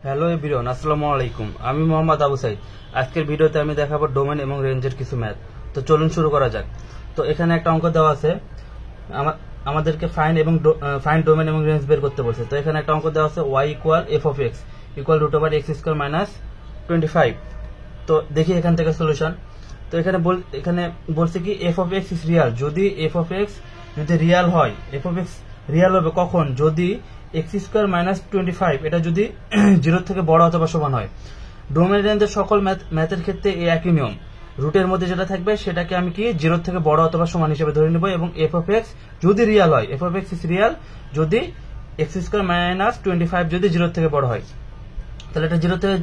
Hello everyone, আসসালামু আলাইকুম। আমি মোহাম্মদ আবু সাইদ। আজকের ভিডিওতে আমি দেখাবো ডোমেন এবং রেঞ্জের কিছু ম্যাথ। তো চলুন শুরু করা যাক। তো এখানে একটা অঙ্ক দেওয়া আছে, আমাদেরকে ফাইন ডোমেন এবং রেঞ্জ বের করতে বলছে। তো এখানে একটা অঙ্ক দেওয়া আছে y equal f of x equal root over x square minus 25। তো দেখি এখান থেকে সলিউশন। তো এখানে বলছে কি F of x is Real. যদি এফ অফ এক্স যদি রিয়াল হয়, এফ অফ এক্স রিয়াল হবে কখন? যদি এক্স স্কোয়ার মাইনাস 25 এটা যদি 0 থেকে বড় অথবা সমান হয়। ডোমেন রেঞ্জের সকল ম্যাথের ক্ষেত্রে এই একই নিয়ম। রুটের মধ্যে যেটা থাকবে সেটাকে আমি কি 0 থেকে বড় অথবা সমান হিসেবে ধরে নেব, এবং এফ অফ এক্স যদি রিয়াল হয়, F of x is Real যদি এক্স স্কোয়ার মাইনাস 25 যদি 0 থেকে বড় হয়। তাহলে এটা 0 থেকে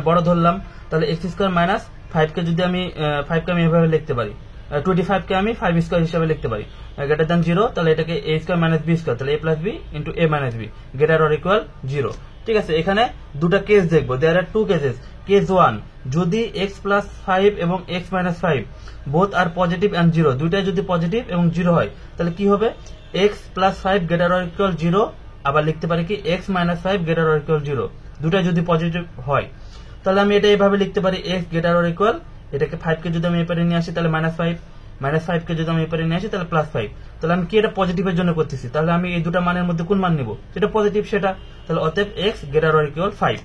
বড় ধরলাম। তাহলে এক্স স্কোয়ার মাইনাস 5কে যদি আমি 5কে আমি এভাবে লিখতে পারি, 25কে আমি 5 স্কোয়ার হিসাবে লিখতে পারি, গ্রেটার দ্যান 0। তাহলে এটাকে a square minus b square, তাহলে a plus b into a minus b greater or equal 0। ঠিক আছে, এখানে দুটা কেস দেখবো। There are two cases. Case 1, যদি x প্লাস 5 এবং x minus 5 both are positive and 0, দুইটাই যদি পজিটিভ এবং 0 হয়, তাহলে কি হবে? x plus 5 greater or equal 0। আবার লিখতে পারি কি x minus 5 greater or equal 0, দুটাই যদি পজিটিভ হয়। তাহলে আমি এটা এইভাবে লিখতে পারি, x গ্রেটার অর ইকুয়াল, এটাকে 5কে যদি আমি এপারে নিয়ে আসি তাহলে মাইনাস 5কে যদি আমি এপারে নিয়ে আসি তাহলে প্লাস 5। তাহলে আমি কি এটা পজিটিভের জন্য করতেছি, তাহলে আমি এই দুটা মানের মধ্যে কোন মান নিব? যেটা পজিটিভ সেটা। তাহলে অতএব x greater or equal 5।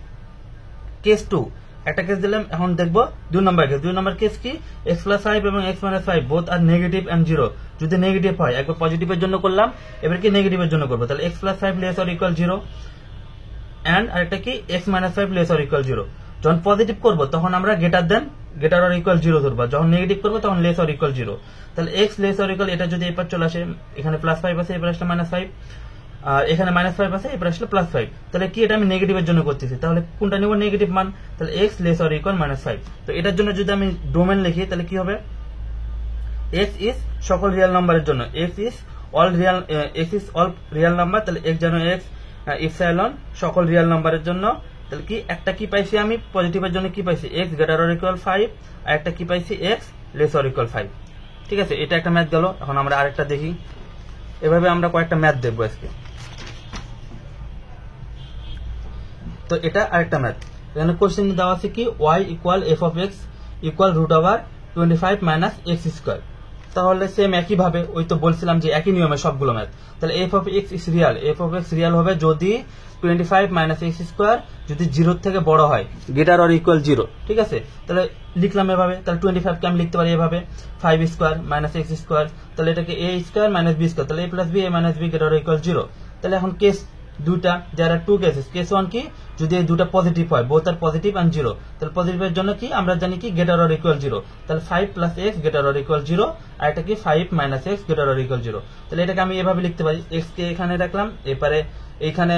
Case 2, একটা কেস দিলাম। এখন দেখবো 2 নম্বর কেস। 2 নম্বর কেস কি? x প্লাস 5 এবং x minus 5 both are negative and 0, যদি নেগেটিভ হয়, একবার পজিটিভের জন্য করলাম, এবার কি নেগেটিভের জন্য করবো। তাহলে x plus 5 less or equal 0 and আরেকটা কি x minus 5 less or equal 0। যখন পজিটিভ করবো তখন আমরা গ্রেটার অর ইকুয়াল 0 ধরবো, যখন নেগেটিভ করবো তখন লেস অর ইকুয়াল 0। তাহলে x লেস অর ইকুয়াল, এটা যদি এপার চলে আসে, এখানে প্লাস 5 আছে, এবার আসলে মাইনাস 5, আর এখানে মাইনাস 5 আছে, এবার আসলে প্লাস 5। তাহলে কি এটা আমি নেগেটিভের জন্য করতেছি, তাহলে কোনটা নিব? নেগেটিভ মান। তাহলে x less or equal minus 5। তো এটার জন্য যদি আমি ডোমেন লিখি তাহলে কি হবে? x ইজ সকল রিয়েল নাম্বারের জন্য, x is all real number. তাহলে x যেন x ইপসাইলন সকল রিয়েল নাম্বারের জন্য। তাহলে কি একটা কি পাইছি আমি পজিটিভের জন্য? কি পাইছি? x গ্রেটার অর ইকুয়াল 5, আর একটা কি পাইছি? x less or equal 5। ঠিক আছে, এটা একটা ম্যাথ গেল। এখন আমরা আরেকটা দেখি। এভাবে আমরা কয়েকটা ম্যাথ দেখবো আজকে। তো এটা আরেকটা ম্যাথ। এখানে কোশ্চেন দেওয়া আছে কি y equal f of x equal root over 25 minus x square. তাহলে সেম একই ভাবে, ওই তো বলছিলাম যে একই নিয়মে সবগুলো ম্যাথ। তাহলে F of x is Real, F of x Real হবে যদি 25 মাইনাস এক্স স্কোয়ার যদি 0 থেকে বড় হয়, গ্রেটার অর ইকুয়াল 0। ঠিক আছে, তাহলে লিখলাম এভাবে। তাহলে 25কে আমি লিখতে পারি এভাবে 5 স্কোয়ার মাইনাস এক্স স্কোয়ার, তাহলে এটাকে a square minus b square, তাহলে a plus b a minus b greater or equal 0। তাহলে এখন কেস দুইটা, there are two cases. Case 1 কি? যদি এই দুটা পজিটিভ হয়, বোথ আর পজিটিভ এন্ড 0, তাহলে পজিটিভের জন্য কি আমরা জানি কি গ্রেটার অর ইকুয়াল 0। তাহলে 5 plus x greater or equal 0, আর এটা কি 5 minus x greater or equal 0। তাহলে এটাকে আমি এভাবে লিখতে পারি, x কে এখানে রাখলাম, এপারে এইখানে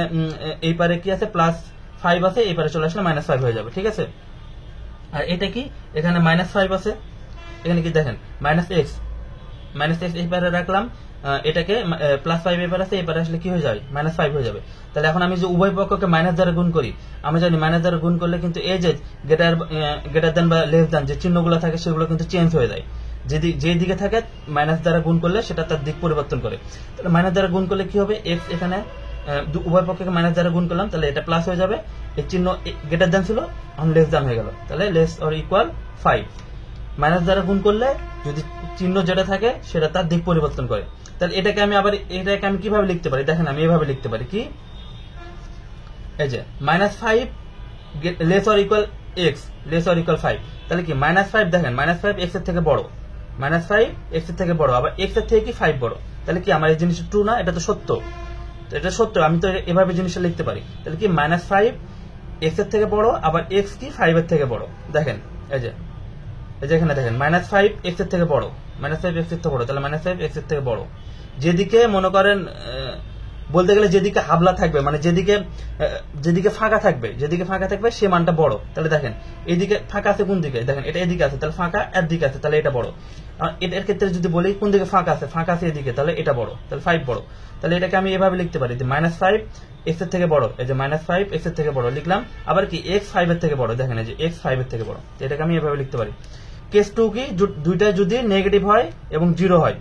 এই পারে কি আছে? প্লাস 5 আছে, এই পারে চলে আসলে মাইনাস 5 হয়ে যাবে। ঠিক আছে, আর এটা কি? এখানে মাইনাস 5 আছে, এখানে কি দেখেন মাইনাস x এই পারে রাখলাম, এটাকে প্লাস 5 এবার আছে, এবার আসলে কি হয়ে যায়? মাইনাস 5 হয়ে যাবে। তাহলে এখন আমি যে উভয় পক্ষকে মাইনাস দ্বারা গুণ করি, আমি জানি মাইনাস দ্বারা গুণ করলে কিন্তু এই যে গ্রেটার দেন বা লেস দেন যে চিহ্নগুলো থাকে সেগুলো কিন্তু চেঞ্জ হয়ে যায়। যে দিকে থাকে মাইনাস দ্বারা গুণ করলে সেটা তার দিক পরিবর্তন করে। তাহলে মাইনাস দ্বারা গুণ করলে কি হবে? x এখানে উভয় পক্ষকে মাইনাস দ্বারা গুণ করলাম, তাহলে এটা প্লাস হয়ে যাবে। এই চিহ্ন গ্রেটার দেন ছিল, এখন লেস দেন হয়ে গেল, তাহলে লেস অর ইকুয়াল 5। মাইনাস দ্বারা গুণ করলে যদি চিহ্ন যেটা থাকে সেটা তার দিক পরিবর্তন করে। তাহলে এটাকে আমি কিভাবে লিখতে পারি? দেখেন আমি এভাবে লিখতে পারি কি, এই যে minus 5 less or equal x less or equal 5। তাহলে কি মাইনাস 5, দেখেন মাইনাস 5 x এর থেকে বড়, মাইনাস 5 x এর থেকে বড়, আবার x এর থেকে কি 5 বড়। তাহলে কি আমার এই জিনিসটা ট্রু না? এটা তো সত্য। তো এটা সত্য, আমি তো এভাবে জিনিসটা লিখতে পারি। তাহলে কি মাইনাস 5 x এর থেকে বড়, আবার x কি 5 এর থেকে বড়। দেখেন এই যে এখানে দেখেন মাইনাস 5 x এর থেকে বড়, মাইনাস 5 x এর থেকে বড়, তাহলে মাইনাস 5 x এর থেকে বড়। যেদিকে মনে করেন বলতে গেলে যেদিকে হাবলা থাকবে, মানে যেদিকে ফাঁকা থাকবে সে মানটা বড়। তাহলে দেখেন এইদিকে ফাঁকা আছে, কোন দিকে? দেখেন এটা এদিকে আছে, তাহলে ফাঁকা এর দিকে আছে, তাহলে এটা বড়। এটার ক্ষেত্রে যদি বলি কোন দিকে ফাঁকা আছে এদিকে, তাহলে এটা বড়, তাহলে 5 বড়। তাহলে এটাকে আমি এভাবে লিখতে পারি যে মাইনাস 5 x এর থেকে বড়, এই যে মাইনাস 5 x এর থেকে বড় লিখলাম। আবার কি x 5 এর থেকে বড়, দেখেন এই যে x 5 এর থেকে বড়। এটাকে আমি এভাবে লিখতে পারি। কেস 2 কি? দুইটা যদি নেগেটিভ হয় এবং 0 হয়,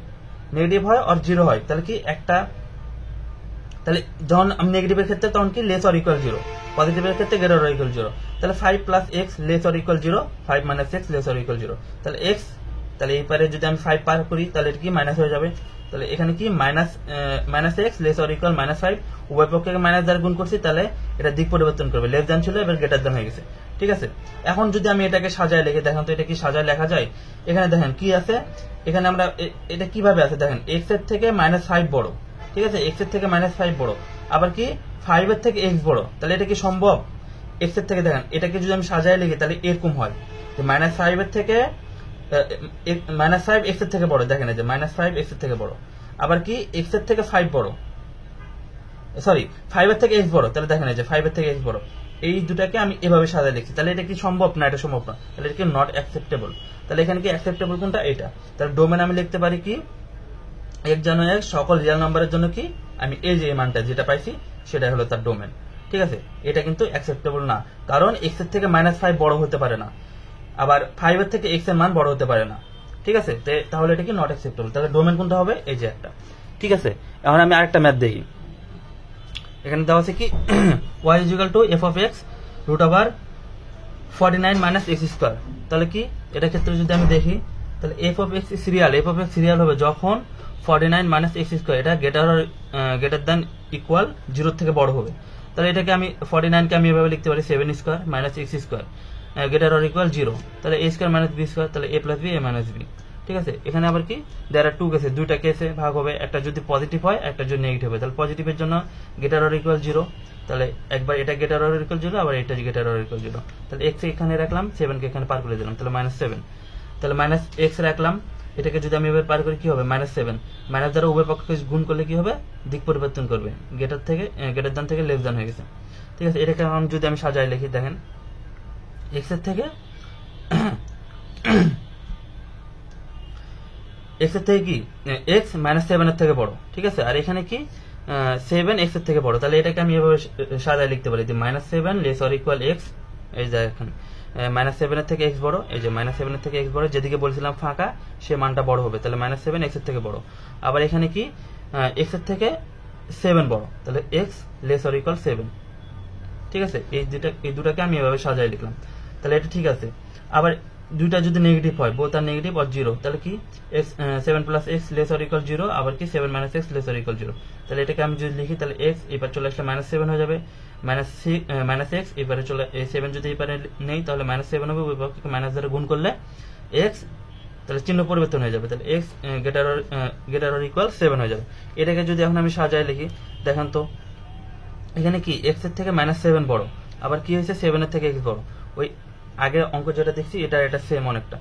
নেগেটিভ হয় আর 0 হয়, তাহলে কি একটা, তাহলে যখন আমি নেগেটিভের ক্ষেত্রে তখন কি লেস অর ইকুয়াল 0, পজিটিভের ক্ষেত্রে গ্রেটার অর ইকুয়াল 0। তাহলে 5 plus x less or equal 0, 5 minus x less or equal 0। তাহলে এক্স, তাহলে এই পারে যদি আমি 5 পার করি তাহলে এটা কি মাইনাস হয়ে যাবে। তাহলে এখানে কি minus x less or equal -5, উভয় পক্ষকে মাইনাস দ্বারা গুণ করছি, তাহলে এটা দিক পরিবর্তন করবে, লেস দ্যান ছিল এবার গ্রেটার দ্যান হয়ে গেছে। ঠিক আছে, এখন যদি আমি এটাকে সাজায় লিখে দেখেন তো এটা কি সাজায় লেখা যায়। এখানে দেখেন কি আছে, এখানে আমরা এটা কিভাবে আছে দেখেন, এক্স এর থেকে -5 বড়। ঠিক আছে, এক্স এর থেকে -5 বড়, আবার কি 5 এর থেকে এক্স বড়। তাহলে এটা কি সম্ভব? এক্স এর থেকে দেখেন এটাকে যদি আমি সাজায় লিখি তাহলে এরকম হয় যে -5 এর থেকে -5 এক্স এর থেকে বড়। দেখেন এই যে -5 এক্স এর থেকে বড়, আবার কি এক্স এর থেকে 5 বড়, সরি 5 এর থেকে এক্স বড়। তাহলে দেখেন এই যে 5 এর থেকে এক্স বড়, এই দুটাকে আমি এভাবে সাজায় লিখছি। তাহলে এটা কি সম্ভব না? এটা সম্ভব না, তাহলে এটা কি নট অ্যাকসেপ্টেবল। তাহলে এখানে কি অ্যাকসেপ্টেবল কোনটা? এটা। তাহলে ডোমেন আমি লিখতে পারি কি, এক জানো এক সকল রিয়েল নাম্বারের জন্য কি আমি এই যে মানটা যেটা পাইছি সেটা হলো তার ডোমেন। ঠিক আছে, এটা কিন্তু অ্যাকসেপ্টেবল না, কারণ এক্স এর থেকে -5 বড় হতে পারে না, আবার 5 এর থেকে এক্স এর মান বড় হতে পারে না। ঠিক আছে, তাহলে এটা কি নট অ্যাকসেপ্টেবল। তাহলে ডোমেন কোনটা হবে? এই যে একটা। ঠিক আছে, এখন আমি আরেকটা ম্যাথ দেখি। এখানে দেওয়া আছে কি y = f(x) √49 - x²। তাহলে কি এটা ক্ষেত্রে যদি আমি দেখি তাহলে f(x) সিরিয়াল হবে যখন 49 - x² এটা গ্রেটার দ্যান ইকুয়াল 0 থেকে বড় হবে। তাহলে এটাকে আমি 49 কে আমি এভাবে লিখতে পারি 7² - x² গ্রেটার অর ইকুয়াল 0। তাহলে a² - b², তাহলে a + b a - b। ঠিক আছে, এখানে আবার কি দেয়ার আর 2 কেসে, দুইটা কেসে ভাগ হবে, একটা যদি পজিটিভ হয় একটা যদি নেগেটিভ হয়। তাহলে পজিটিভের জন্য গ্রেটার অর ইকুয়াল 0, তাহলে একবার এটা গ্রেটার অর ইকুয়াল 0, আবার এটা গ্রেটার অর ইকুয়াল 0। তাহলে x এখানে রাখলাম, 7 কে এখানে পার করে দিলাম, তাহলে -7। তাহলে -x রাখলাম, এটাকে যদি আমি এবার পার করি কি হবে? -7। মাইনাস দ্বারা উভয় পক্ষকে গুণ করলে কি হবে? দিক পরিবর্তন করবে, গ্রেটার দ্যান থেকে লেস দ্যান হয়ে গেছে। ঠিক আছে, এটাকে যদি আমি সাজায় লিখি দেখেন x এর থেকে কি x -7 এর থেকে বড়। ঠিক আছে, আর এখানে কি 7 x এর থেকে বড়। তাহলে এটাকে আমি এভাবে সাজায় লিখতে পারি যে -7 লেস অর ইকুয়াল x। এই যে এখানে -7 এর থেকে x বড়, এই যে -7 এর থেকে x বড়, যেদিকে বলছিলাম ফাঁকা সে মানটা বড় হবে। তাহলে -7 x এর থেকে বড়, আবার এখানে কি x এর থেকে 7 বড়, তাহলে x লেস অর ইকুয়াল 7। ঠিক আছে, এই দুটাকে আমি এভাবে সাজায় লিখলাম। তাহলে এটা ঠিক আছে। আবার দুইটা যদি নেগেটিভ হয়, বোথ আর নেগেটিভ অর 0, তাহলে কি 7 + x লেস অর ইকুয়াল 0, আবার কি 7 - x লেস অর ইকুয়াল 0। তাহলে এটাকে আমি যদি লিখি তাহলে x এবার চলে আসলে -7 হয়ে যাবে, -x এবারে চলে 7 যদি এবারে নেই তাহলে -7 হবে, ওই পক্ষকে মাইনাস দ্বারা গুণ করলে x, তাহলে চিহ্ন পরিবর্তন হয়ে যাবে, তাহলে x গ্রেটার অর ইকুয়াল 7 হয়ে যাবে। এটাকে যদি এখন আমি সাজায় লিখি দেখেন তো এখানে কি x এর থেকে -7 বড়, আবার কি হয়েছে 7 এর থেকে x বড়। ওই আগে অঙ্ক যেটা দেখছি এটা সেম অনেকটা।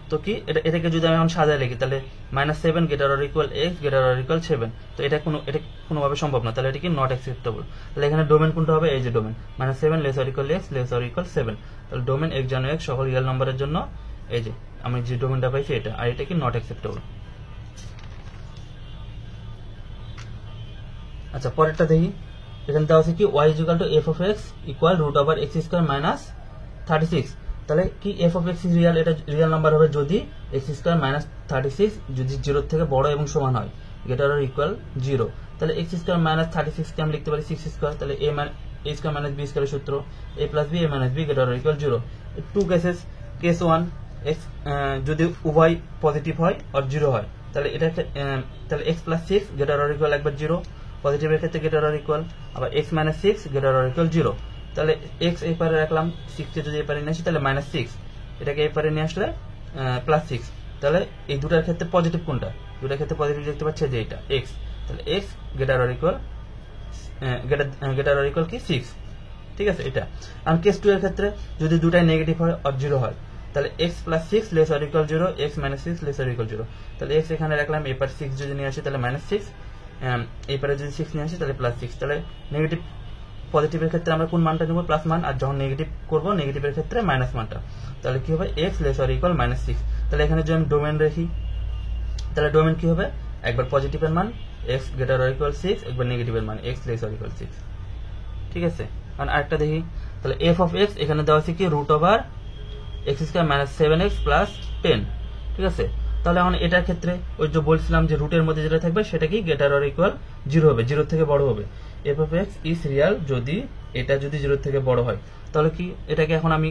তো কি এটাকে যদি আমি এখন সাজায় লিখি তাহলে -7 greater or equal x greater or equal 7। তো এটা কোনোভাবে সম্ভব না, তাহলে এটা কি নট অ্যাকসেপ্টেবল। তাহলে এখানে ডোমেন কোনটা হবে? এই যে domain -7 less or equal x less or equal 7। তাহলে ডোমেন x জানো x সকল রিয়েল নাম্বারের জন্য, এই যে আমি যে ডোমেনটা পাইছি এটা, আর এটা কি নট অ্যাকসেপ্টেবল। আচ্ছা, পরেরটা দেখি। এখানে দেওয়া আছে কি y = f(x) √x² - 36। তাহলে কি f(x) রিয়েল, এটা রিয়েল নাম্বার হবে যদি x² - 36 যদি 0 থেকে বড় এবং সমান হয়, গ্রেটার অর ইকুয়াল 0। তাহলে x² - 36 কে আমি লিখতে পারি 6², তাহলে a² - b² সূত্র a + b a - b greater or equal 0। 2 cases, case 1 x যদি উভয় পজিটিভ হয় আর 0 হয়, তাহলে এটা তাহলে x + 6 গ্রেটার অর ইকুয়াল একবার 0, পজিটিভের ক্ষেত্রে গ্রেটার অর ইকুয়াল, আবার x - 6 গ্রেটার অর ইকুয়াল 0। তাহলে x এই পারে রাখলাম, 6 কে যদি এই পারে নিয়ে আসি তাহলে -6, এটাকে এই পারে নিয়ে আসলে +6। তাহলে এই দুটার ক্ষেত্রে পজিটিভ কোনটা? দুটার ক্ষেত্রে পজিটিভ দেখতে পাচ্ছি যে এটা x। তাহলে x গ্রেটার অর ইকুয়াল কি 6। ঠিক আছে, এটা। আর কেস 2 এর ক্ষেত্রে যদি দুটাই নেগেটিভ হয় আর 0 হয়, তাহলে x + 6 less or equal 0, x - 6 less or equal 0। তাহলে x এখানে রাখলাম, এই পারে 6 যদি নিয়ে আসি তাহলে -6, এই পারে যদি 6 নিয়ে আসি তাহলে +6। তাহলে নেগেটিভ পজিটিভের ক্ষেত্রে আমরা কোন মানটা নেব? প্লাস মান, আর যখন নেগেটিভ করব নেগেটিভের ক্ষেত্রে মাইনাস মানটা। তাহলে কি হবে? x less or equal -6। তাহলে এখানে যদি আমি ডোমেন রাখি তাহলে ডোমেন কি হবে? একবার পজিটিভের মান x গ্রেটার অর ইকুয়াল 6, একবার নেগেটিভের মান x লেস অর ইকুয়াল 6। ঠিক আছে, কারণ আরেকটা দেখি। তাহলে f(x) এখানে দেওয়া আছে কি √x² - 7x + 10। ঠিক আছে, তাহলে এখন এটার ক্ষেত্রে ওই যে বলছিলাম যে রুটের মধ্যে যেটা থাকবে সেটা কি গ্রেটার অর ইকুয়াল 0 হবে, 0 থেকে বড় হবে। f(x) ইজ রিয়াল যদি এটা যদি 0 থেকে বড় হয় তাহলে কি এটাকে এখন আমি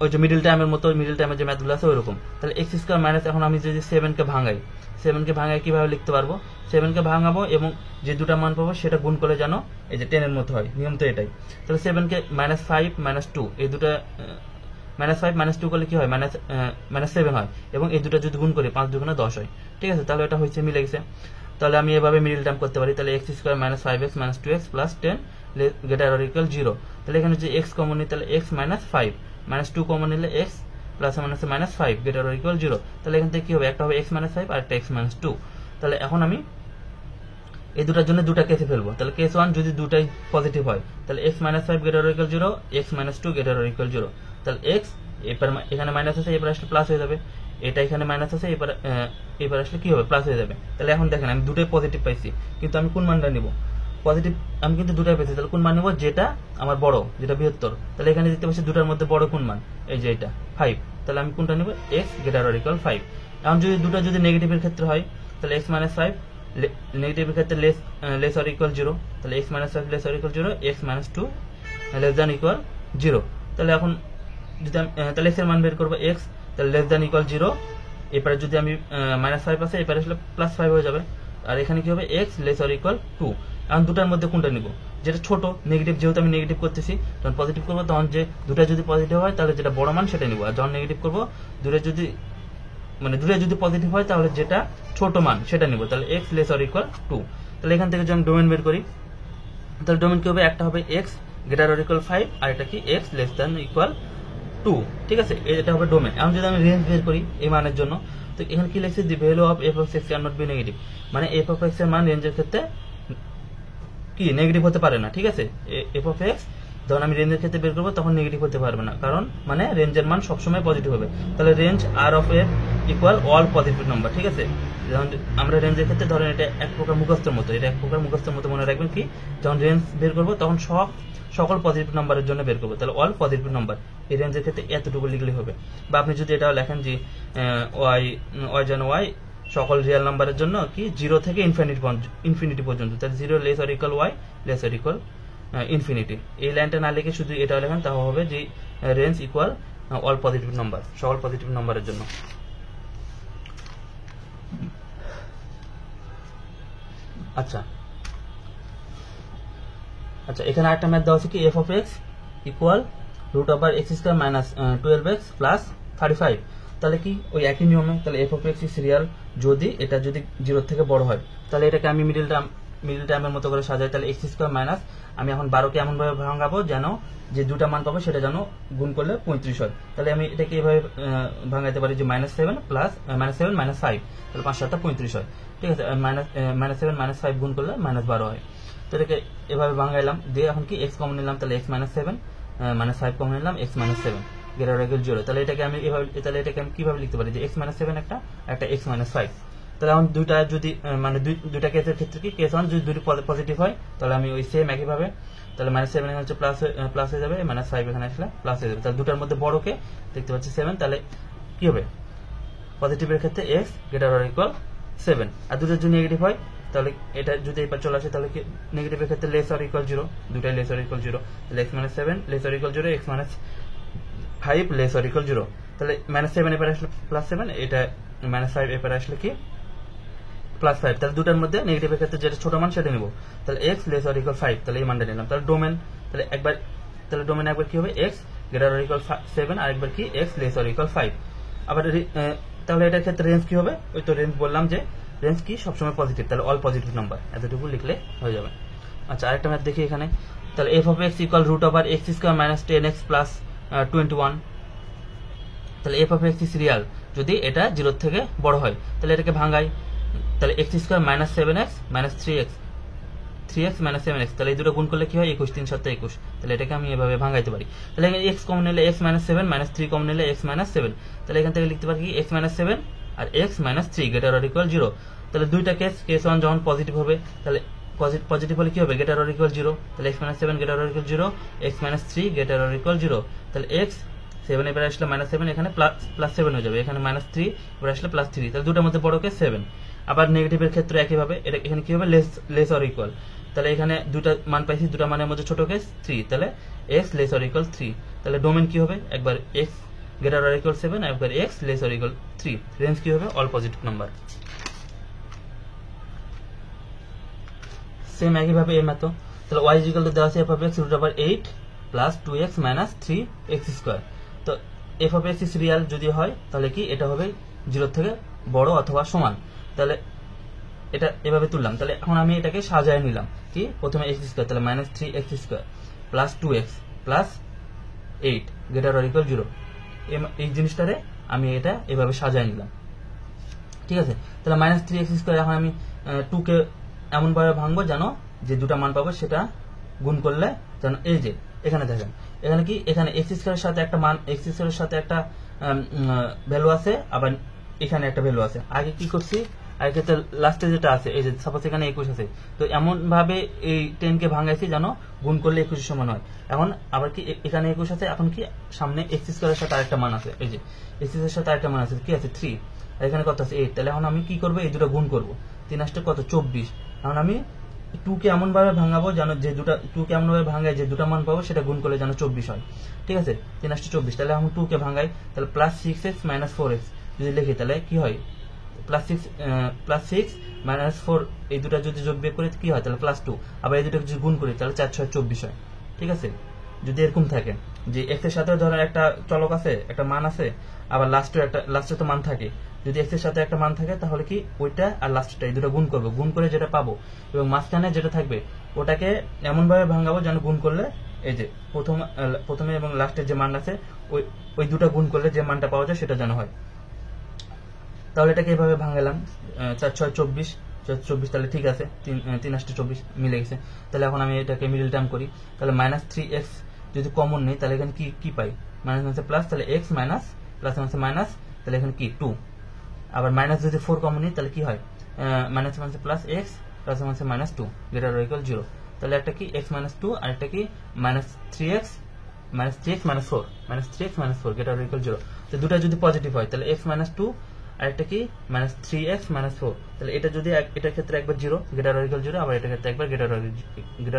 ওই যে মিডল টার্মের মতো মিডল টার্মের যে ম্যাথগুলো আছে ওইরকম, তাহলে এক্স স্কোয়ার মাইনাস এখন আমি যদি 7 কে ভাঙাই, 7 কে ভাঙাই কিভাবে লিখতে পারবো, 7 কে ভাঙাবো এবং যে দুটা মান পাবো সেটা গুণ করে জানো এই যে 10 এর মতো হয়, নিয়ম তো এটাই। তাহলে 7 কে -5 -2 এই দুটা -5 -2 করলে কি হয় -7 হয় এবং এই দুটা যদি গুণ করি 5 2 10 হয়, ঠিক আছে। তাহলে এটা হয়েছে মিলে গেছে। তাহলে আমি এভাবে মিডল টার্ম করতে পারি, তাহলে x square -5x -2x + 10 greater or equal 0। তাহলে এখানে যে x কমন নিই তাহলে x -5 -2 কমন নিলে x plus -5 greater or equal 0। তাহলে এখান থেকে কি হবে, একটা হবে x -5 আর একটা x -2। তাহলে এখন আমি এই দুটার জন্য দুটা কেসে ফেলবো। তাহলে কেস 1 যদি দুটাই পজিটিভ হয় তাহলে x -5 greater or equal 0, x -2 greater or equal 0। তাহলে x এখানে মাইনাস আছে, এবার আসলে প্লাস হয়ে যাবে, এটা এখানে মাইনাস আছে, এবার আসলে কি হবে, প্লাস হয়ে যাবে। তাহলে এখন দেখেন আমি দুটোই পজিটিভ পাইছি, কিন্তু আমি কোন মানটা নিব, পজিটিভ আমি কিন্তু দুটাই পেয়েছি, তাহলে কোন মান নিব, যেটা আমার বড়, যেটা বৃহত্তর। তাহলে এখানে দিতে পারছি দুটার মধ্যে বড় কোন মান, এই যে এটা 5। তাহলে আমি কোনটা নিব, x গ্রেটার অর ইকুয়াল 5। এখন যদি দুটো যদি নেগেটিভের ক্ষেত্রে হয় তাহলে x -5 নেগেটিভের ক্ষেত্রে লেস অর ইকুয়াল 0, তাহলে x -5 less or equal 0, x -2 less than equal 0। তাহলে এখন যদি আমি তাহলে x এর মান বের করবো x, তাহলে লেস দ্যান ইকুয়াল 0, এরপরে যদি আমি -5 আছে এরপরে আসলে +5 হয়ে যাবে, আর এখানে কি হবে, x লেস অর ইকুয়াল 2। এখন দুটার মধ্যে কোনটা নিব, যেটা ছোট নেগেটিভ, যেহেতু আমি নেগেটিভ করতেছি, যখন পজিটিভ করবো তখন যে দুটা যদি পজিটিভ হয় তাহলে যেটা বড় মান সেটা নিব, আর যখন নেগেটিভ করবো দুটো যদি পজিটিভ হয় তাহলে যেটা ছোট মান সেটা নিব। তাহলে x লেস অর ইকুয়াল 2। তাহলে এখান থেকে যদি আমি ডোমেন বের করি তাহলে ডোমেন কি হবে, একটা হবে x গ্রেটার অর ইকুয়াল 5 আর এটা কি x লেস দ্যান ইকুয়াল 2, ঠিক আছে, এটা হবে ডোমেন। এখন যদি আমি রেঞ্জ বের করি এই মানের জন্য, তো এখানে কি লিখছি, the value of f of x can not be negative, মানে f of x এর মান রেঞ্জের ক্ষেত্রে কি নেগেটিভ হতে পারে না, ঠিক আছে। f of x যখন আমি রেঞ্জের ক্ষেত্রে বের করবো তখন নেগেটিভ হতে পারবে না, কারণ মানে রেঞ্জের মান সবসময় পজিটিভ হবে। তাহলে range r of f equal all positive number, ঠিক আছে। যখন আমরা রেঞ্জের ক্ষেত্রে ধরেন এটা এক প্রকার মুখস্থের মতো, এটা এক প্রকার মুখস্থের মতো মনে রাখবেন, কি যখন রেঞ্জ বের করবো তখন সকল পজিটিভ নাম্বারের জন্য বের করবো, তাহলে অল পজিটিভ নাম্বার এই রেঞ্জের ক্ষেত্রে এতটুকু লিখলে হবে। বা আপনি যদি এটাও লেখেন যে y যেন y সকল রিয়েল নাম্বারের জন্য কি 0 থেকে ইনফিনিটি পর্যন্ত, তাহলে 0 less or equal y less or equal infinity. এই লাইনটা না লিখে শুধু এটা লেখেন তাহলে হবে যে range equal all positive number, সকল পজিটিভ নাম্বারের জন্য। আচ্ছা এখানে আরেকটা ম্যাথ দেওয়া আছে কি f of x equal √x² - 12x + 35। তাহলে কি ওই একই নিয়মে, তাহলে f of x is Real যদি এটা যদি 0 থেকে বড় হয়, তাহলে এটাকে আমি মিডল টার্মের মতো করে সাজাই। তাহলে x² মাইনাস আমি এখন 12কে এমন ভাবে ভাঙাবো যেন যে দুটা মান পাবো সেটা যেন গুণ করলে 35 হয়। তাহলে আমি এটাকে এভাবে ভাঙাইতে পারি যে -7 - 5, তাহলে 5 7 35 হয়, ঠিক আছে। -7 - 5 গুণ করলে -12 হয়। তো এটাকে এভাবে ভাঙাইলাম, দিয়ে এখন কি x কমন নিলাম, তাহলে x -7 -5 কমন নিলাম, x -7 গ্রেটার অর ইকুয়াল 0। তাহলে এটাকে আমি কিভাবে লিখতে পারি যে x -7 একটা x -5। তাহলে এখন দুইটা যদি মানে দুইটা কেসের ক্ষেত্রে কি কেস 1 যদি দুটো পজিটিভ হয় তাহলে আমি ওই সেম একইভাবে, তাহলে -7 এখানে হচ্ছে প্লাস হয়ে যাবে, -5 এখানে আসলে প্লাস হয়ে যাবে। তাহলে দুটার মধ্যে বড়কে দেখতে পাচ্ছি 7, তাহলে কি হবে, পজিটিভের ক্ষেত্রে x গ্রেটার অর ইকুয়াল 7, আর দুটো যদি নেগেটিভ হয় তাহলে এটা যদি এবার চলে আসে তাহলে কি নেগেটিভের ক্ষেত্রে লেস অর ইকুয়াল 0, দুটাই লেস অর ইকুয়াল 0, তাহলে x -7 less or equal 0, x -5 less or equal 0। তাহলে -7 এবার আসলে +7, এটা -5 এবার আসলে কি +5। তাহলে দুটার মধ্যে নেগেটিভের ক্ষেত্রে যেটা ছোট মান সেটা নিব, তাহলে x লেস অর ইকুয়াল 5, তাহলে এই মানটা নিলাম। তাহলে ডোমেন একবার কি হবে, x গ্রেটার অর ইকুয়াল 7 আর একবার কি x লেস অর ইকুয়াল 5। আবার তাহলে এটার ক্ষেত্রে রেঞ্জ কি হবে, ওই তো রেঞ্জ বললাম যে রেঞ্জ কি সবসময় পজিটিভ, তাহলে অল পজিটিভ নাম্বার, এতটুকু লিখলে হয়ে যাবে। আচ্ছা আরেকটা ম্যাথ দেখি এখানে, তাহলে f of x equal √x² - 10x + 21। তাহলে f of x is Real যদি এটা 0 থেকে বড় হয়, তাহলে এটাকে ভাঙাই, তাহলে x² - 7x - 3x - 7x, তাহলে এই দুটো গুণ করলে কি হয়, 21 3 7 21। তাহলে এটাকে আমি এভাবে ভাঙাইতে পারি। তাহলে x কমন নিলে x -7 -3 কমন নিলে x -7, তাহলে এখান থেকে লিখতে পারি কি x -7 আর x -3 গ্রেটার অর ইকুয়াল 0। তাহলে দুইটা কেস 1 যখন পজিটিভ হবে তাহলে পজিটিভ হলে কি হবে, গ্রেটার অর ইকুয়াল 0, তাহলে x -7 greater or equal 0, x -3 greater or equal 0। তাহলে x 7 এবার আসলে -7 এখানে +7 হয়ে যাবে, এখানে -3 এবার আসলে +3, তাহলে দুটার মধ্যে বড় কে 7। আবার নেগেটিভের ক্ষেত্রে একইভাবে এখানে কি হবে, লেস অর ইকুয়াল, তাহলে এখানে দুটা মান পাইছি, দুটা মানের মধ্যে ছোট কেস 3, তাহলে x লেস অর ইকুয়াল 3, তাহলে ডোমেন কি হবে, একবার x গ্রেটার অর ইকুয়াল 7, একবার x less or equal 3, range কি হবে, অল পজিটিভ নাম্বার। সেম একইভাবে এই ম্যাথ, তাহলে y ইকুয়াল টু দেওয়া আছে f(x) √8 plus 2x minus 3x square. তো f(x) ইজ রিয়াল যদি হয় তাহলে কি এটা হবে 0 থেকে বড় অথবা সমান, তাহলে এটা এভাবে তুললাম। তাহলে এখন আমি এটাকে সাজায় নিলাম, কি প্রথমে x স্কয়ার, তাহলে minus 3x square plus 2x plus 8 greater or equal 0, এই জিনিসটারে আমি এটা এভাবে সাজায় নিলাম, ঠিক আছে। তাহলে মাইনাস 3x স্কয়ার এখন আমি 2 কে এমন ভাবে ভাঙবো যেন যে দুটা মান পাবো সেটা গুণ করলে যেন এই যে এখানে দেখেন, এখানে কি এখানে x স্কয়ারের সাথে একটা মান, x স্কয়ারের সাথে একটা ভ্যালু আছে, আবার এখানে একটা ভ্যালু আছে। আগে কি করছি, আগে ক্ষেত্রে লাস্টে যেটা আছে এই যে সাপোজ এখানে 21 আছে, তো এমন ভাবে এই 10 কে ভাঙাইছি যেন গুণ করলে 21 সমান হয়। এখন আবার কি এখানে 21 আছে, এখন কি সামনে x স্কয়ারের সাথে আরেকটা মান আছে, এই যে x স্কয়ারের সাথে আরেকটা মান আছে, কি আছে 3, আর এখানে কত আছে 8, তাহলে এখন আমি কি করব, এই দুটো গুণ করব, 3 আসতে কত 24। এখন আমি 2 কে এমন ভাবে ভাঙাবো যেন যে দুটা 2 কে এমন ভাবে ভাঙাই যে দুটা মান পাবো সেটা গুণ করলে যেন 24 হয়, ঠিক আছে। 3 আসতে 24, তাহলে আমি 2 কে ভাঙাই, তাহলে প্লাস 6x মাইনাস 4x যদি লিখি তাহলে কি হয়, প্লাস 6 মাইনাস 4, এই দুটা যদি যোগ বিয়োগ করি কি হয়, তাহলে প্লাস 2, আবার এই দুটো যদি গুণ করি তাহলে 4 6 24 হয়, ঠিক আছে। যদি এরকম থাকে যে x এর সাথে ধরেন একটা চলক আছে, একটা মান আছে, আবার লাস্টে তো মান থাকে, যদি x এর সাথে একটা মান থাকে তাহলে কি ওইটা আর লাস্টটা এই দুটো গুণ করব, গুণ করে যেটা পাবো এবং মাঝখানে যেটা থাকবে ওটাকে এমন ভাবে ভাঙাবো যেন গুণ করলে এই যে প্রথমে এবং লাস্টের যে মান আছে ওই দুটো গুণ করলে যে মানটা পাওয়া যায় সেটা যেন হয়। তাহলে এটাকে এইভাবে ভাঙালাম, 4 6 24, 24, তাহলে ঠিক আছে, 3 আসতে 24 মিলে গেছে। তাহলে এখন আমি এটাকে মিডল টার্ম করি, তাহলে মাইনাস 3x যদি কমন নেই তাহলে এখানে কি পাই, মাইনাস মাইনাসে প্লাস, তাহলে x মাইনাস প্লাস মাইনাসে মাইনাস, তাহলে এখানে কি 2, আবার মাইনাস যদি 4 কমন নিই তাহলে কি হয়, মাইনাস মাইনাসে প্লাস x প্লাস মাইনাসে মাইনাস 2 গ্রেটার অর ইকুয়াল 0, তাহলে একটা কি x মাইনাস 2 আর একটা কি minus 3x minus 3x minus 4 greater or equal 0। তো দুটো যদি পজিটিভ হয় তাহলে x মাইনাস 2 আর একটা কি মাইনাস 3x মাইনাস 4, তাহলে এটা যদি এটার ক্ষেত্রে একবার 0 গ্রেটার অর ইকুয়াল 0, আবার এটার ক্ষেত্রে একবার গ্রেটার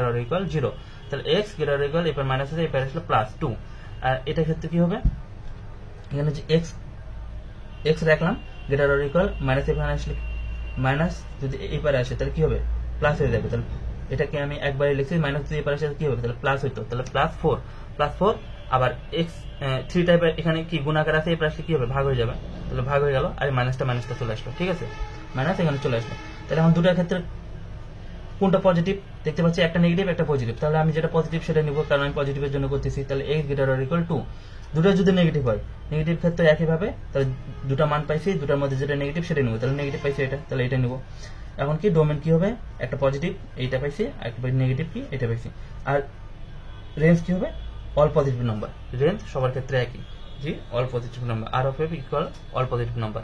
অর ইকুয়াল 0, তাহলে x গ্রেটার অর ইকুয়াল এবার মাইনাস আছে, এবার আসলে প্লাস 2, আর এটার ক্ষেত্রে কি হবে, এখানে যে x রাখলাম গ্রেটার অর ইকুয়াল মাইনাস, এখানে আসলে মাইনাস যদি এবারে আসে তাহলে কি হবে, প্লাস হয়ে যাবে। তাহলে এটাকে আমি একবারে লিখছি, মাইনাস যদি এবারে আসে কি হবে, তাহলে প্লাস হইতো, তাহলে প্লাস 4, আবার x 3 টাইপের এখানে কি গুণাকার আছে, এবার আসলে কি হবে, ভাগ হয়ে যাবে, তাহলে ভাগ হয়ে গেল, আর মাইনাসটা চলে আসলো, ঠিক আছে, মাইনাস এখানে চলে আসলো। তাহলে এখন দুটার ক্ষেত্রে কোনটা পজিটিভ দেখতে পাচ্ছি, একটা নেগেটিভ একটা পজিটিভ, তাহলে আমি যেটা পজিটিভ সেটা নিব, কারণ আমি পজিটিভের জন্য করতেছি। তাহলে x গ্রেটার অর ইকুয়াল 2, দুটো যদি নেগেটিভ হয়, নেগেটিভ ক্ষেত্রে একইভাবে, তাহলে দুটো মান পাইছি, দুটার মধ্যে যেটা নেগেটিভ সেটা নিব, তাহলে নেগেটিভ পাইছি এটা, তাহলে এটা নিব। এখন কি ডোমেন কি হবে, একটা পজিটিভ এইটা পাইছি, আর একটা নেগেটিভ কি এটা পাইছি, আর রেঞ্জ কি হবে, অল পজিটিভ নাম্বার, রেঞ্জ সবার ক্ষেত্রে একই, জি অল পজিটিভ নাম্বার, আর of f equal all positive number.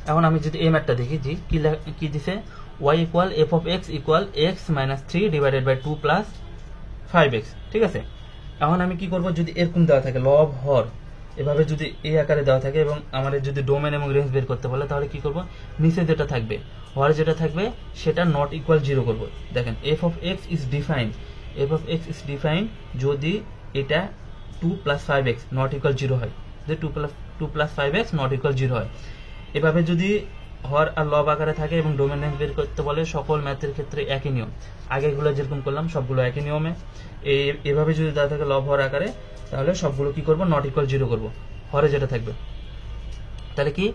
এখন আমি যদি এই ম্যাথটা দেখি, জি কি দিছে, y equal f of x equal x minus 3 divided by 2 plus 5x, ঠিক আছে। এখন আমি কি করব, যদি এরকম দেওয়া থাকে লব হর এভাবে যদি এই আকারে দেওয়া থাকে এবং আমাদের যদি ডোমেন এবং রেঞ্জ বের করতে বলে, তাহলে কি করব, নিচে যেটা থাকবে হর যেটা থাকবে সেটা নট ইকুয়াল 0 করব। দেখেন f of x is defined যদি এটা 2 প্লাস 5x নট ইকুয়াল 0 হয়, যদি 2 প্লাস 5x নট ইকুয়াল 0 হয়। এভাবে যদি হর আর লব আকারে থাকে এবং ডোমেন রেঞ্জ বের করতে বলে, সকল ম্যাথের ক্ষেত্রে একই নিয়ম, আগেগুলো যেরকম করলাম সবগুলো একই নিয়মে। এভাবে যদি দেওয়া থাকে লব হর আকারে, তাহলে সবগুলো কি করব, নট ইকুয়াল 0 করব, হরে যেটা থাকবে। তাহলে কি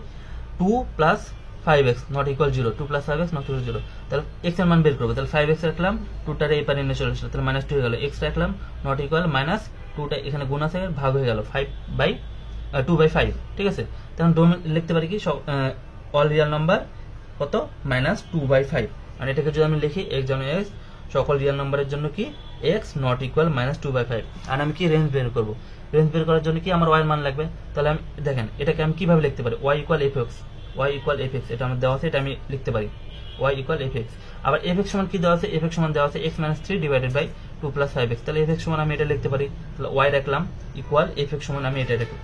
2 plus 5x not equal 0, 2 plus 5x not equal 0, তাহলে x এর মান বের করবো, তাহলে 5x রাখলাম, 2টারে এই পারে নিয়ে চলে আসলো, তাহলে মাইনাস 2 হয়ে গেল, x রাখলাম নট ইকুয়াল মাইনাস 2টা এখানে গুণ আছে ভাগ হয়ে গেল 2/5, ঠিক আছে। তখন ডোমেন লিখতে পারি কি অল রিয়াল নাম্বার কত, মাইনাস 2/5, আর এটাকে যদি আমি লিখি x যেন x সকল রিয়াল নাম্বারের জন্য কি x নট ইকুয়াল মাইনাস 2/5, আর আমি কি রেঞ্জ বের করবো, রেঞ্জ বের করার জন্য কি আমার y এর মান লাগবে। তাহলে আমি দেখেন এটাকে আমি কিভাবে লিখতে পারি, y ইকুয়াল fx, এটা আমার দেওয়া আছে, এটা আমি লিখতে পারি y ইকুয়াল fx। আবার fx সমান কি দেওয়া আছে, fx সমান দেওয়া আছে x minus 3 divided by 2 plus 5x, তাহলে fx সমান আমি এটা লিখতে পারি, তাহলে y রাখলাম ইকুয়াল fx সমান আমি এটা রাখলাম,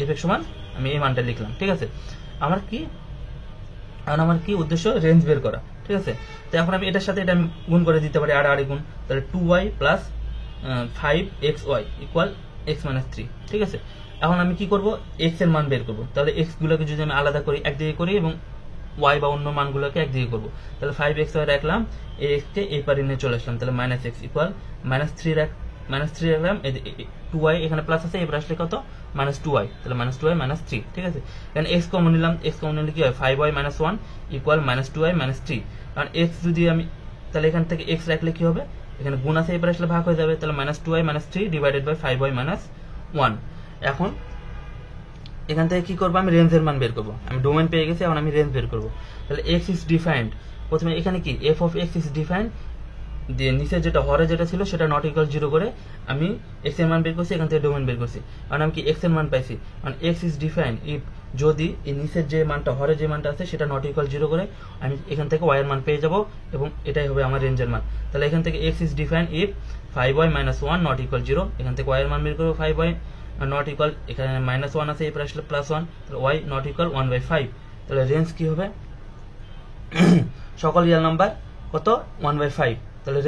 fx সমান আমি এই মানটা লিখলাম, ঠিক আছে। আমার কি উদ্দেশ্য, রেঞ্জ বের করা। ঠিক আছে। তো এখন আমি এটার সাথে এটা আমি গুণ করে দিতে পারি, আর গুণ, তাহলে 2y plus 5xy equal x minus 3। ঠিক আছে, এখন আমি কি করব, x এর মান বের করব। তাহলে x গুলোকে যদি আমি আলাদা করি একদিকে করি এবং y বা অন্য মানগুলোকে একদিকে করব, তাহলে 5xy রাখলাম, এই x কে এই পারে নিয়ে চলে আসলাম, তাহলে মাইনাস x ইকুয়াল -3 রাখলাম, 2y এখানে প্লাস আছে, এবার আসলে কত -2y, তাহলে -2y -3। ঠিক আছে, এখানে x কমন নিলাম, x কমন নিলে কি হয় 5y - 1 ইকুয়াল -2y -3। কারণ x যদি আমি, তাহলে এখান থেকে x রাখলে কি হবে, এখানে গুণ আছে, এবার আসলে ভাগ হয়ে যাবে, তাহলে -2y -3 ডিভাইডেড বাই 5y - 1। এখন এখান থেকে কি করবো, আমি রেঞ্জের মান বের করবো, আমি ডোমেন পেয়ে গেছি, এখন আমি রেঞ্জ বের করবো। তাহলে x ইজ ডিফাইন্ড, প্রথমে এখানে কি f of x is defined দিয়ে নিচে যেটা হরে যেটা ছিল সেটা নট ইকুয়াল 0 করে আমি x এর মান বের করছি, এখান থেকে ডোমেন বের করছি, কারণ আমি কি x এর মান পাইছি। কারণ x ইজ ডিফাইন্ড ইফ, যদি এই নিচের যে মানটা হরে যে মানটা আছে সেটা নট ইকুয়াল 0 করে আমি এখান থেকে y এর মান পেয়ে যাব, এবং এটাই হবে আমার রেঞ্জের মান। তাহলে এখান থেকে x is defined if 5y - 1 not equal 0, এখান থেকে y এর মান বের করবো, 5y নট ইকুয়াল, এখানে -1 আছে, এরপর আসলে +1, তাহলে y নট ইকুয়াল 1/5। তাহলে রেঞ্জ কি হবে, সকল রিয়েল নাম্বার কত 1/5। তাহলে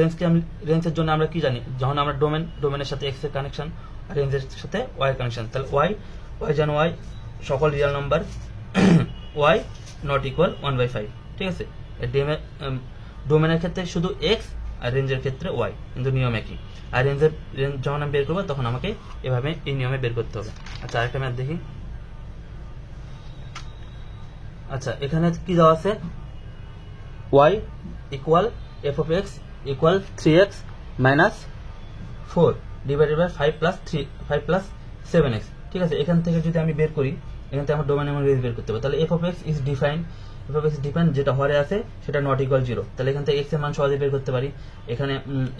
রেঞ্জের জন্য আমরা কি জানি, যখন আমরা ডোমেনের সাথে x এর কানেকশন আর রেঞ্জের সাথে y এর কানেকশন, তাহলে y জানো y সকল real number y not equal 1/5। ঠিক আছে, ডোমেনের ক্ষেত্রে শুধু x আর রেঞ্জের ক্ষেত্রে y, কিন্তু নিয়ম একই। আর রেঞ্জ যখন আমি বের করবো তখন আমাকে এভাবে এই নিয়মে বের করতে হবে। আচ্ছা, আরেকটা ম্যাথ দেখি। আচ্ছা, এখানে কি দেওয়া আছে, y equal f of x equal 3x minus 4 divided by 5 plus 7x। ঠিক আছে, এখান থেকে যদি আমি বের করি, এখান থেকে আমার ডোমেন এবং রেঞ্জ বের করতে হবে। তাহলে f of x is defined, যেটা হরে আছে সেটা নট ইকুয়াল 0, তাহলে এখান থেকে x এর মান সহজে বের করতে পারি। এখানে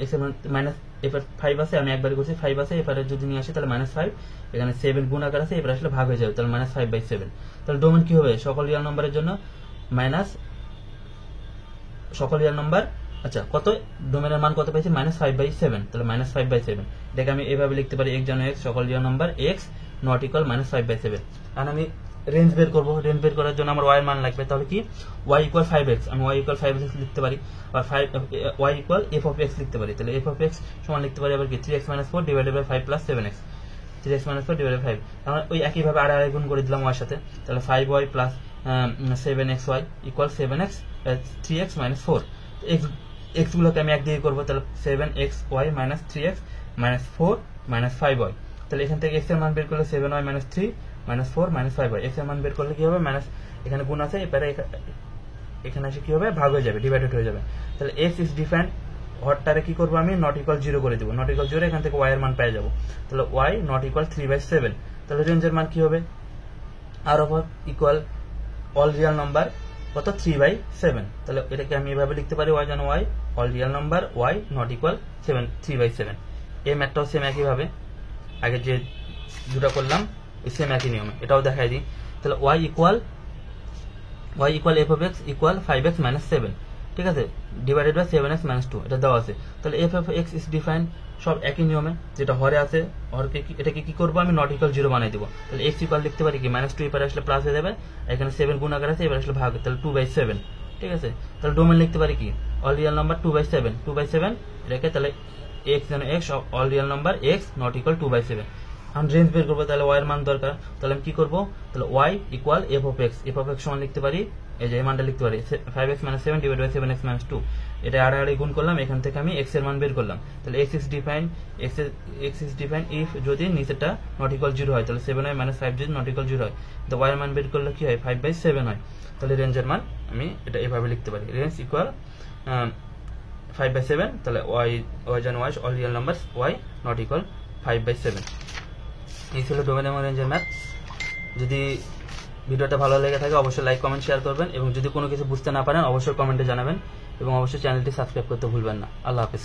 x এর মান মাইনাস, এবার 5 আছে, আমি একবার করছি 5 আছে, এবারে যদি নিয়ে আসি তাহলে -5, এখানে 7 গুণ আকার আছে, এবার আসলে ভাগ হয়ে যাবে, তাহলে -5/7। তাহলে ডোমেন কি হবে, সকল রিয়েল নম্বরের জন্য মাইনাস সকল রিয়েল নাম্বার, আচ্ছা কত, ডোমেনের মান কত পাইছি -5/7, তাহলে -5/7। এটাকে আমি এইভাবে লিখতে পারি, x জানো x সকল real number x not equal -5/7। কারণ আমি রেঞ্জ বের করবো, রেঞ্জ বের করার জন্য আমার y এর মান লাগবে, তাহলে কি y ইকুয়াল 5x, আমি y ইকুয়াল 5x লিখতে পারি, আর y equal f of x লিখতে পারি। তাহলে f of x সমান লিখতে পারি আবার কি 3x - 4 divided by 5 plus 7x, 3x - 4 divided by 5। আমরা ওই একইভাবে আর গুণ করে দিলাম y এর সাথে, তাহলে 5y plus 7xy equal 3x - 4। x গুলোকে আমি একদিকে করবো, তাহলে 7xy minus 3x minus 4 minus 5y। তাহলে এখান থেকে x এর মান বের করলে 7y - 3 - 4 - 5y। x এর মান বের করলে কি হবে, মাইনাস এখানে গুণ আছে, এবারে এখানে এসে কি হবে, ভাগ হয়ে যাবে, ডিভাইডেড হয়ে যাবে। তাহলে x ইজ ডিফাইন্ড, হরটারে কি করবো আমি নট ইকুয়াল 0 করে দিব, নট ইকুয়াল 0, এখান থেকে y এর মান পেয়ে যাবো, তাহলে y নট ইকুয়াল 3/7। তাহলে রেঞ্জের মান কি হবে, আর over equal all real number কত 3/7। তাহলে এটাকে আমি এভাবে লিখতে পারি, y জানো y all real number y not equal 3/7। এই ম্যাথটাও সেম একইভাবে আগে যে দুটো করলাম এই সেম একই নিয়মে এটাও দেখাই দিই। তাহলে y equal f of x equal 5x - 7, ঠিক আছে, ডিভাইডেড বাই 7x - 2, এটা দেওয়া আছে। তাহলে f of x is defined, সব একই নিয়মে, যেটা হরে আছে হরকে এটাকে কি করবো আমি নট ইকুয়াল 0 বানাই দেবো। তাহলে x ইকুয়াল লিখতে পারি কি -2, এবার আসলে প্লাস হয়ে যাবে, এখানে 7 গুণ আকার আছে, এবার আসলে ভাগ, তাহলে 2/7। ঠিক আছে, তাহলে ডোমেন লিখতে পারি কি অল রিয়েল নাম্বার 2/7 এটাকে, তাহলে x যেন x all real number x not equal 2/7। এখন রেঞ্জ বের করবো, তাহলে y এর মান দরকার, তাহলে আমি কি করবো, তাহলে y equal f of x সমান লিখতে পারি, এই যে এই মানটা লিখতে পারি 5x - 7 ডিভাইড বাই 7x - 2, এটা আড়াআড়ি গুণ করলাম, এখান থেকে আমি x এর মান বের করলাম। তাহলে x ইজ ডিফাইন্ড ইফ যদি নিচেটা নট ইকুয়াল 0 হয়, তাহলে 7y - 5 যদি নট ইকুয়াল 0 হয়, তো y এর মান বের করলে কি হয় 5/7 হয়। তাহলে রেঞ্জের মান আমি এটা এভাবে লিখতে পারি, রেঞ্জ ইকুয়াল 5/7, তাহলে y জানো y all real numbers y not equal 5/7। এই ছিল ডোমেন এবং রেঞ্জের ম্যাথ। যদি ভিডিওটা ভালো লেগে থাকে অবশ্যই লাইক কমেন্ট শেয়ার করবেন, এবং যদি কোনো কিছু বুঝতে না পারেন অবশ্যই কমেন্টে জানাবেন, এবং অবশ্যই চ্যানেলটি সাবস্ক্রাইব করতে ভুলবেন না। আল্লাহ হাফেজ।